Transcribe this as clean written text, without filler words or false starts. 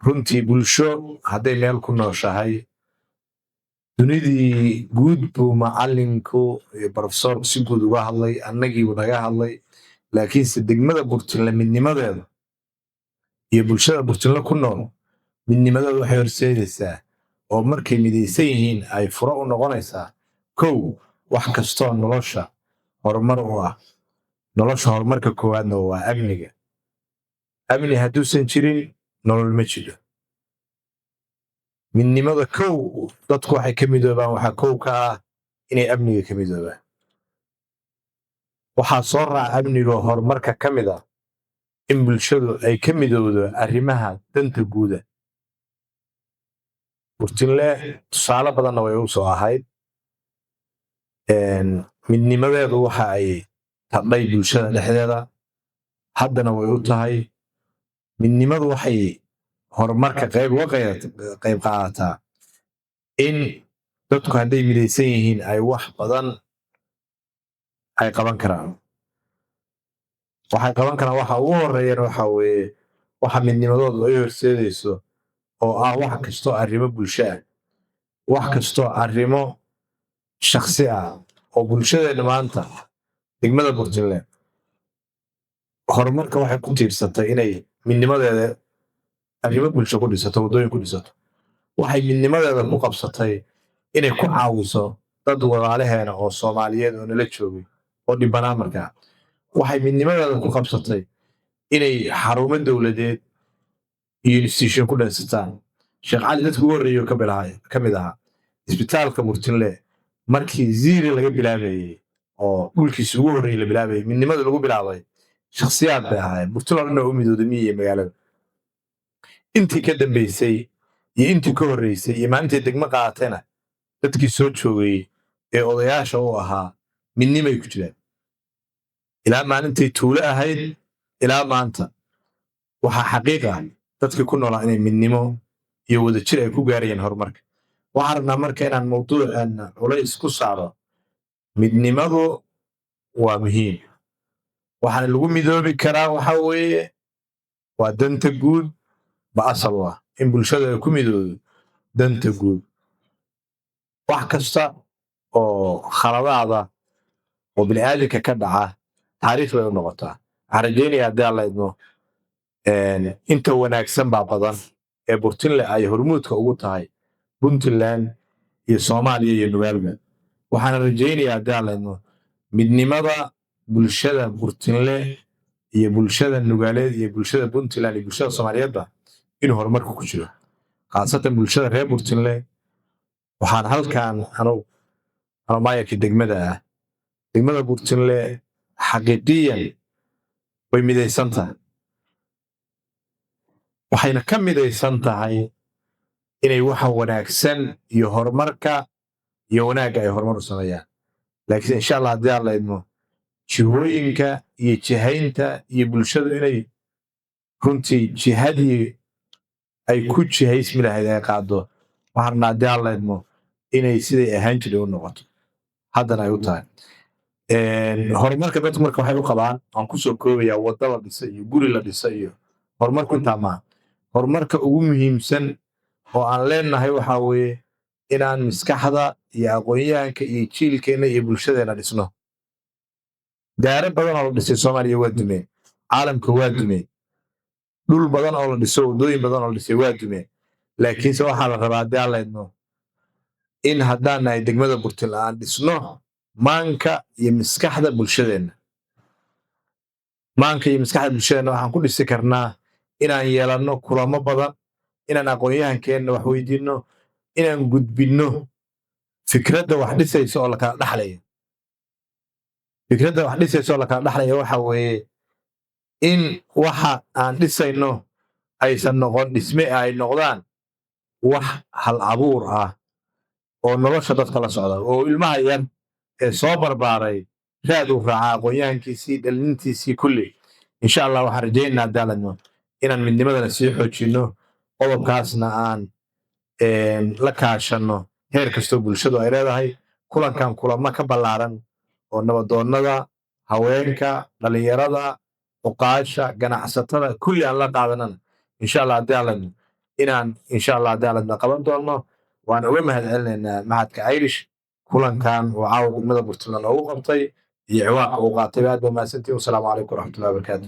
runtii bulsho hadday meel ku nooshahay dunidii guud buu macallinku iyo profesorku si guud uga hadlay annagiibu naga hadlay laakiinse degmada burtinle midnimadeeda iyo bulshada burtinle ku nool midnimadeedu waxay horseedaysaa oo markay midaysan yihiin ay furo u noqonaysaa kow wax kastoo nolosha horumar u ah nolosha horumarka koowaadna waa amniga amni hadduusan jirin nolol ma jiro midnimada kow dadku waxay ka midoobaan waxaa kow ka ah inay amniga ka midoobaan waxaa soo raaca amnigoo horumarka ka mid ah in bulshadu ay ka midowdo arrimaha danta guuda burtinle tusaale badanna way u soo ahayd midnimadeedu waxa ay tadhay bulshada dhexdeeda haddana way u tahay midnimadu waxay horumarka qayb qaadataa in dadku hadday midaysan yihiin ay wax badan ay qaban karaan waxay qaban karaan waxa ugu horeeyana waxa weeye waxa midnimadoodu ay horseedayso oo ah wax kastoo arrimo bulsho ah wax kastoo arrimo shakhsi ah oo bulshadeenna maanta degmada burtinle horumarka waxay ku tiirsatay inay midnimadeeda arrimo bulsho ku dhisato waddooyin ku dhisato waxay midnimadeeda ku qabsatay inay ku caawiso dad walaalaheena oo soomaaliyeed oo nala joogay oo dhibbanaa markaa waxay midnimadeeda ku qabsatay inay xarumo dowladeed iyo institution ku dhansataan sheekh cali dadka ugu horreeyo ka mid ahaa isbitaalka burtinle markii ziiri laga bilaabayey oo dhulkiisa ugu horreeyey la bilaabayey midnimada lagu bilaabay shakhsiyaad bay ahaayeen burtinle oo dhan oo u midooday miyiga magaalada intii ka dambaysay iyo intii ka horreysay iyo maalintii degmo qaadatayna dadkii soo joogay ee odayaasha u ahaa midnimay ku jiraan ilaa maalintay tuulo ahayd ilaa maanta waxaa xaqiiq ah dadkii ku noolaa inay midnimo iyo wadajir ay ku gaarayeen horumarka waxaan rabnaa marka inaan mawduuceena culays ku saaro midnimadu waa muhiim waxaana lagu midoobi karaa waxa weeye waa danta guud ba asal u ah in bulshada ay ku midoodo danta guud wax kasta oo khaladaada oo bini'aadamka ka dhaca taariikh bay u noqotaa waxaan rajaynayaa haddii alla idmo inta wanaagsan baa badan ee burtinle ay hormuudka ugu tahay puntland iyo soomaaliya iyo nugaalba waxaana rajaynayaa haddii alla idmo midnimada bulshada burtinle iyo bulshada nugaaleed iyo bulshada puntland iyo bulshada soomaaliyeedba inuu horumarku ku jiro khaasatan bulshada reer burtinle waxaan halkan maayarka degmada ah degmada burtinle xaqiiqiyan way midaysan tahay waxayna ka midaysan tahay inay waxa wanaagsan iyo horumarka iyo wanaagga ay horumar u sameeyaan laakiin insha allah haddii alla idmo jihooyinka iyo jihaynta iyo bulshadu inay runtii jihadii ay ku jihaysmi lahayd ay qaado waxaan rabnaa haddii alla idmo inay siday ahaan jiray u noqoto haddana ay u tahay horumarka dadku marka waxay u qabaan waan ku soo koobayaa waddo la dhisa iyo guri la dhisa iyo horumarku intaa maaha horumarka ugu muhiimsan oo aan leenahay waxaa weeye inaan maskaxda iyo aqoon-yahanka iyo jiilkeenna iyo bulshadeenna dhisno daare badan oo la dhisay soomaaliya waa dumeen caalamka waa dumeen dhul badan oo la dhiso waddooyin badan oo la dhisay waa dumeen laakiinse waxaa la rabaa haddii alla idmo in haddaan nahay degmada burtinle aan dhisno maanka iyo maskaxda bulshadeenna maanka iyo maskaxda bulshadeenna waxaan ku dhisi karnaa inaan yeelanno kulamo badan inaan aqoon-yahankeenna wax weydiinno inaan gudbinno fikradda wax dhisaysa oo lakala dhaxlayo fikradda wax dhisaysa oo lakala dhaxlaya waxa weeye in waxa aan dhisayno aysan noqon dhisme ay noqdaan wax hal abuur ah oo nolosha dadka la socda oo ilmaha yar ee soo barbaaray raad uu raacaa aqoon-yahankiisii dhalintiisii kulli insha allah waxaan rajaynaynaa daaladno inaan midnimadana sii xoojinno qodobkaasna aan la kaashanno heer kastoo bulshadu ay leedahay kulankan kulamo ka ballaaran oo nabadoonnada haweenka dhallinyarada uqaasha ganacsatada kulli aan la qaadanana insha allah haddii alladno inaan insha allah cadaaladna qaban doono waan uga mahadcelinaynaa mahadka irish kulankan oo caawa degmada burtland ugu qabtay iyo ciwaanka uu qaatay aad baa mahadsantihiin wasalaamu calaykum waraxmatullahi wabarakaatu